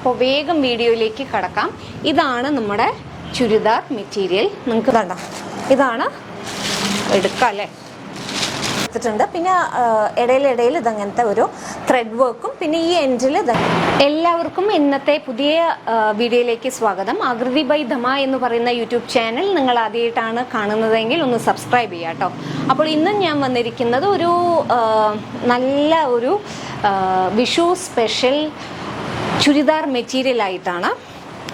അപ്പോൾ വേഗം വീഡിയോയിലേക്ക് കടക്കാം. ഇതാണ് നമ്മുടെ ചുരിദാർ മെറ്റീരിയൽ. നിങ്ങൾക്ക് കണ്ടോ, ഇതാണ് എടുക്കാം അല്ലേ, ണ്ട്. പിന്നെ ഇടയിൽ ഇതങ്ങനത്തെ ഒരു ത്രെഡ് വർക്കും, പിന്നെ ഈ എൻഡിൽ എല്ലാവർക്കും ഇന്നത്തെ പുതിയ വീഡിയോയിലേക്ക് സ്വാഗതം. ആകൃതി ബൈ ധമ എന്ന് പറയുന്ന യൂട്യൂബ് ചാനൽ നിങ്ങൾ ആദ്യമായിട്ടാണ് കാണുന്നതെങ്കിൽ ഒന്ന് സബ്സ്ക്രൈബ് ചെയ്യുക കേട്ടോ. അപ്പോൾ ഇന്നും ഞാൻ വന്നിരിക്കുന്നത് ഒരു നല്ല ഒരു വിഷു സ്പെഷ്യൽ ചുരിദാർ മെറ്റീരിയൽ ആയിട്ടാണ്.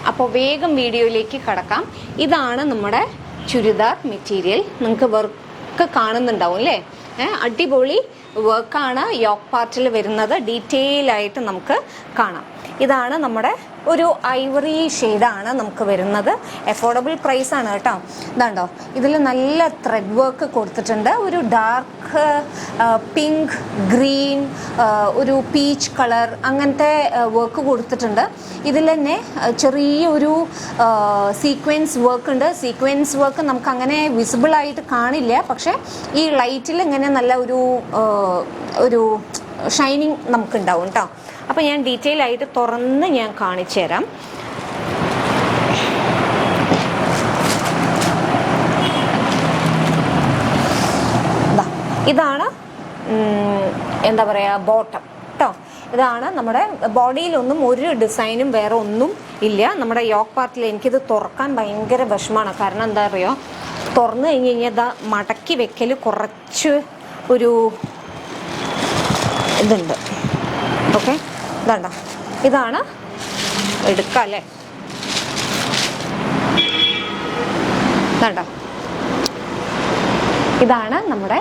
അപ്പോൾ വേഗം വീഡിയോയിലേക്ക് കടക്കാം. ഇതാണ് നമ്മുടെ ചുരിദാർ മെറ്റീരിയൽ. നിങ്ങൾക്ക് വർക്ക് കാണുന്നുണ്ടാവും അല്ലേ, അടിപൊളി വർക്കാണ് യോക്ക് പാർട്ടിൽ വരുന്നത്. ഡീറ്റെയിൽ ആയിട്ട് നമുക്ക് കാണാം. ഇതാണ് നമ്മുടെ ഒരു ഐവറി ഷെയ്ഡാണ് നമുക്ക് വരുന്നത്. അഫോർഡബിൾ പ്രൈസ് ആണ് കേട്ടോ. ഇതാണ്ടോ, ഇതിൽ നല്ല ത്രെഡ് വർക്ക് കൊടുത്തിട്ടുണ്ട്. ഒരു ഡാർക്ക് പിങ്ക്, ഗ്രീൻ, ഒരു പീച്ച് കളർ അങ്ങനത്തെ വർക്ക് കൊടുത്തിട്ടുണ്ട്. ഇതിൽ തന്നെ ചെറിയൊരു സീക്വൻസ് വർക്ക് ഉണ്ട്. സീക്വൻസ് വർക്ക് നമുക്ക് അങ്ങനെ വിസിബിൾ ആയിട്ട് കാണില്ല, പക്ഷേ ഈ ലൈറ്റിൽ ഇങ്ങനെ നല്ല ഒരു ഷൈനിങ് നമുക്കുണ്ടാവും കേട്ടോ. അപ്പോൾ ഞാൻ ഡീറ്റെയിൽ ആയിട്ട് തുറന്ന് ഞാൻ കാണിച്ചു തരാം. ഇതാണ് എന്താ പറയുക, ബോട്ടം കേട്ടോ. ഇതാണ് നമ്മുടെ ബോഡിയിലൊന്നും ഒരു ഡിസൈനും വേറെ ഒന്നും ഇല്ല. നമ്മുടെ യോക്ക് പാർട്ടിൽ എനിക്കിത് തുറക്കാൻ ഭയങ്കര വിഷമമാണ്. കാരണം എന്താ പറയുക, തുറന്നു കഴിഞ്ഞ് കഴിഞ്ഞാൽ ഇതാ മടക്കി വെക്കൽ കുറച്ച് ഒരു ഇതുണ്ട്. ഓക്കെ, ഇതാണ്ട, ഇതാണ് എടുക്കാം അല്ലേ. ഇതാണ്ട, ഇതാണ് നമ്മുടെ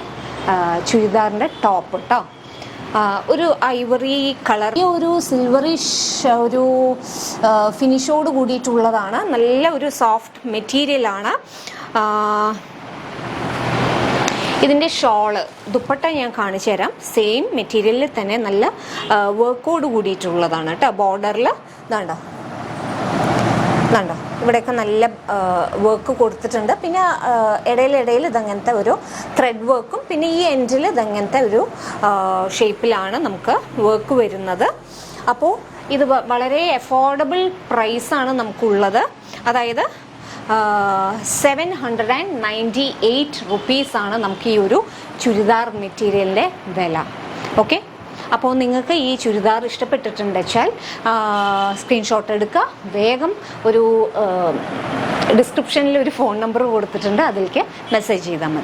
ചുരിദാറിൻ്റെ ടോപ്പ് കേട്ടോ. ഒരു ഐവറി കളർ, ഒരു സിൽവറിഷ് ഒരു ഫിനിഷോട് കൂടിയിട്ടുള്ളതാണ്. നല്ല ഒരു സോഫ്റ്റ് മെറ്റീരിയലാണ്. ഇതിൻ്റെ ഷോള്, ദുപ്പട്ട ഞാൻ കാണിച്ചു തരാം. സെയിം മെറ്റീരിയലിൽ തന്നെ നല്ല വർക്കോട് കൂടിയിട്ടുള്ളതാണ് കേട്ടോ. ബോർഡറിൽ ഇതാണ്ടോ, ഇവിടെയൊക്കെ നല്ല വർക്ക് കൊടുത്തിട്ടുണ്ട്. പിന്നെ ഇടയിൽ ഇതങ്ങനത്തെ ഒരു ത്രെഡ് വർക്കും, പിന്നെ ഈ എൻഡിൽ ഇതങ്ങനത്തെ ഒരു ഷേപ്പിലാണ് നമുക്ക് വർക്ക് വരുന്നത്. അപ്പോൾ ഇത് വളരെ അഫോർഡബിൾ പ്രൈസാണ് നമുക്കുള്ളത്. അതായത് 798 റുപ്പീസാണ് നമുക്ക് ഈ ഒരു ചുരിദാർ മെറ്റീരിയലിൻ്റെ വില. ഓക്കെ, അപ്പോൾ നിങ്ങൾക്ക് ഈ ചുരിദാർ ഇഷ്ടപ്പെട്ടിട്ടുണ്ട് വെച്ചാൽ സ്ക്രീൻഷോട്ട് എടുക്കുക. വേഗം ഒരു ഡിസ്ക്രിപ്ഷനിൽ ഒരു ഫോൺ നമ്പർ കൊടുത്തിട്ടുണ്ട്, അതിലേക്ക് മെസ്സേജ് ചെയ്താൽ മതി.